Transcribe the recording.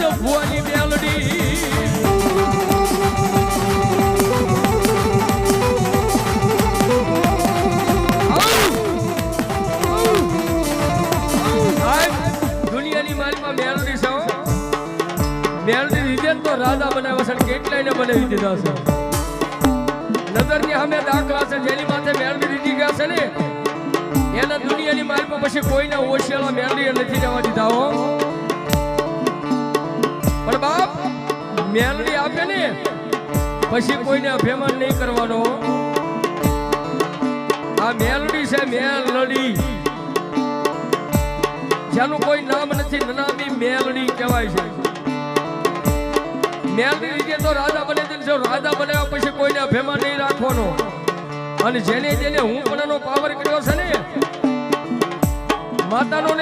જ ભુવાની મેલડી દુનિયાની માલમાં મેલડી છે મેલડી લીધે તો રાજા બનાવ્યા છે કેટલાયને બનાવી દીધા છે નજરની સામે દાખલા છે જેની માથે મેલડી લીધી ગયા છે ને એના દુનિયાની માલમાં પછી કોઈના ઓશિયાળા મેલડી નથી જવા દીધા હો પણ બાપ મેલડી આપે ને પછી કોઈને અભિમાન નહીં કરવાનો આ મેલડી છે મેલડી જેનું કોઈ નામ નથી નામી મેલડી કહેવાય છે મેલડી રીતે તો રાજા બને છે જો રાજા બનાવ્યા પછી કોઈને અભિમાન નહીં રાખવાનો અને જેને જેને હું પણ પાવર કર્યો છે ને માતાનો